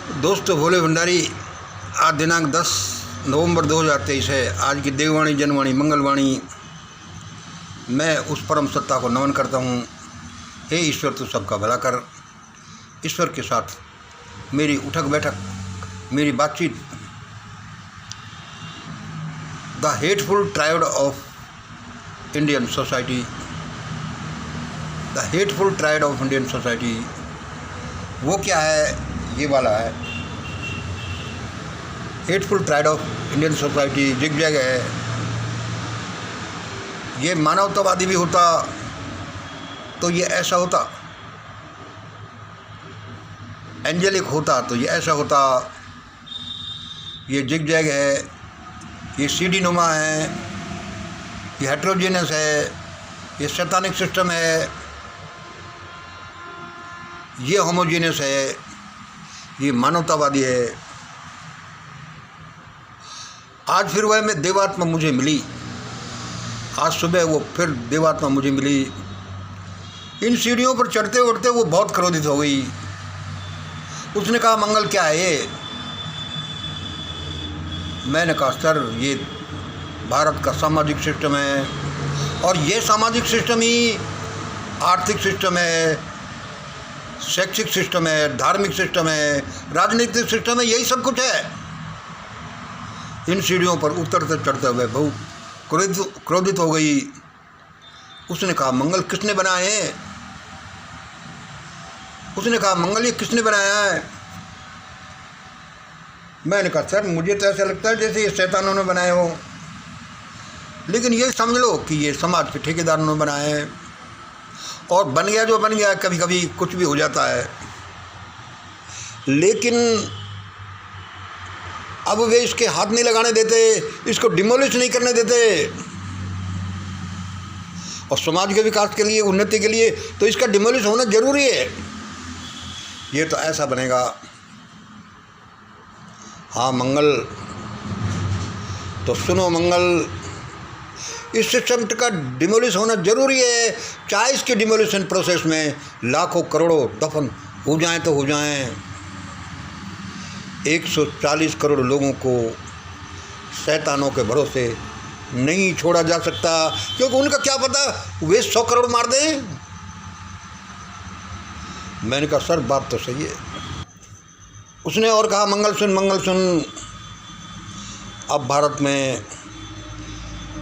दोस्तों, भोले भंडारी, आज दिनांक 10 नवंबर 2023 है। आज की देववाणी, जनवाणी, मंगलवाणी। मैं उस परम सत्ता को नमन करता हूँ। हे ईश्वर, तू सबका भला कर। ईश्वर के साथ मेरी उठक बैठक, मेरी बातचीत। The hateful triad of Indian society, the hateful triad of Indian society. वो क्या है? ये वाला है। Hateful triad of Indian society zigzag है। ये मानवतावादी भी होता तो ये ऐसा होता, एंजेलिक होता तो ये ऐसा होता। ये जिगजैग है, ये सीढ़ी नुमा है, ये हेट्रोजेनस है, ये शैतानिक सिस्टम है, ये होमोजेनस है, ये मानवतावादी है। आज फिर वह मैं देवात्मा मुझे मिली। आज सुबह वो फिर देवात्मा मुझे मिली। इन सीढ़ियों पर चढ़ते उठते वो बहुत क्रोधित हो गई। उसने कहा, मंगल क्या है ये? मैंने कहा, सर, ये भारत का सामाजिक सिस्टम है, और ये सामाजिक सिस्टम ही आर्थिक सिस्टम है, शैक्षिक सिस्टम है, धार्मिक सिस्टम है, राजनीतिक सिस्टम है, यही सब कुछ है। इन सीढ़ियों पर उतरते चढ़ते हुए बहुत क्रोधित हो गई। उसने कहा, मंगल किसने बनाए हैं? उसने कहा, मंगल ये किसने बनाया है? मैंने कहा, सर, मुझे तो ऐसा लगता है जैसे ये शैतानों ने बनाए हो, लेकिन ये समझ लो कि ये समाज के ठेकेदारों ने बनाए हैं। और बन गया जो बन गया, कभी कभी कुछ भी हो जाता है, लेकिन अब वे इसके हाथ नहीं लगाने देते, इसको डिमोलिश नहीं करने देते। और समाज के विकास के लिए, उन्नति के लिए तो इसका डिमोलिश होना जरूरी है। ये तो ऐसा बनेगा। हाँ मंगल, तो सुनो मंगल, इस सिस्टम का डिमोलिश होना जरूरी है। चाहे इसके डिमोलिशन प्रोसेस में लाखों करोड़ों दफन हो जाएं तो हो जाएं। 140 करोड़ लोगों को शैतानों के भरोसे नहीं छोड़ा जा सकता, क्योंकि उनका क्या पता वे 100 करोड़ मार दें। मैंने कहा, सर, बात तो सही है। उसने और कहा, मंगल सुन, अब भारत में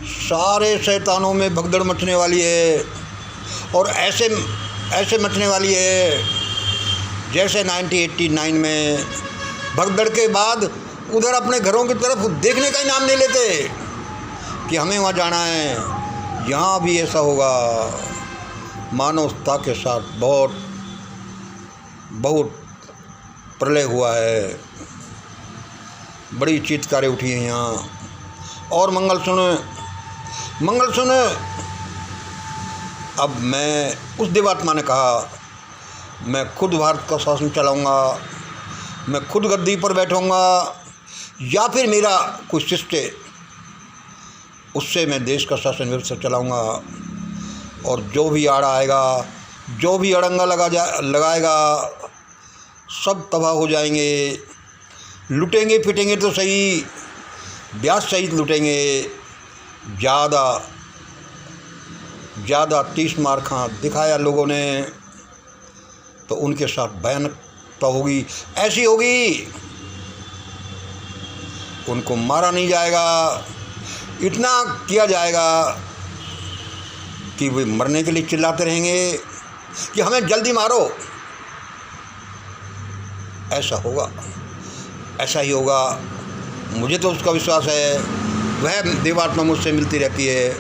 सारे शैतानों में भगदड़ मचने वाली है, और ऐसे मचने वाली है जैसे 1989 में भगदड़ के बाद उधर अपने घरों की तरफ देखने का ही नाम नहीं लेते कि हमें वहाँ जाना है। यहाँ भी ऐसा होगा। मानवता के साथ बहुत प्रलय हुआ है। बड़ी चीत्कारें उठी हैं यहाँ। और मंगल सुन, अब मैं, उस देवात्मा ने कहा, मैं खुद भारत का शासन चलाऊंगा, मैं खुद गद्दी पर बैठूंगा, या फिर मेरा कोई शिष्य, उससे मैं देश का शासन व्यवस्था चलाऊंगा। और जो भी आड़ा आएगा, जो भी अड़ंगा लगाएगा, सब तबाह हो जाएंगे। लुटेंगे पिटेंगे तो सही, ब्याज सहित लुटेंगे। ज़्यादा 30 मार्का दिखाया लोगों ने, तो उनके साथ भयानकता होगी, ऐसी होगी, उनको मारा नहीं जाएगा। इतना किया जाएगा कि वे मरने के लिए चिल्लाते रहेंगे कि हमें जल्दी मारो। ऐसा होगा, ऐसा ही होगा। मुझे तो उसका विश्वास है। वह देवात्मा मुझसे मिलती रहती है।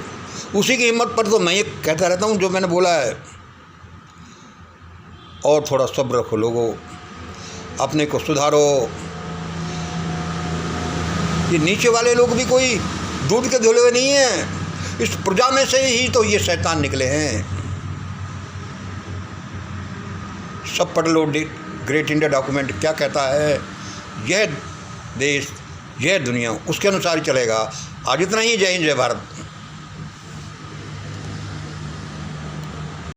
उसी की हिम्मत पर तो मैं ये कहता रहता हूँ जो मैंने बोला है। और थोड़ा सब्र रखो लोगों, अपने को सुधारो। ये नीचे वाले लोग भी कोई दूध के धुले हुए नहीं हैं। इस प्रजा में से ही तो ये शैतान निकले हैं। सब पढ़ लो, ग्रेट इंडिया डॉक्यूमेंट क्या कहता है। यह देश, यह दुनिया उसके अनुसार ही चलेगा। आज इतना ही। जय हिंद, जय भारत।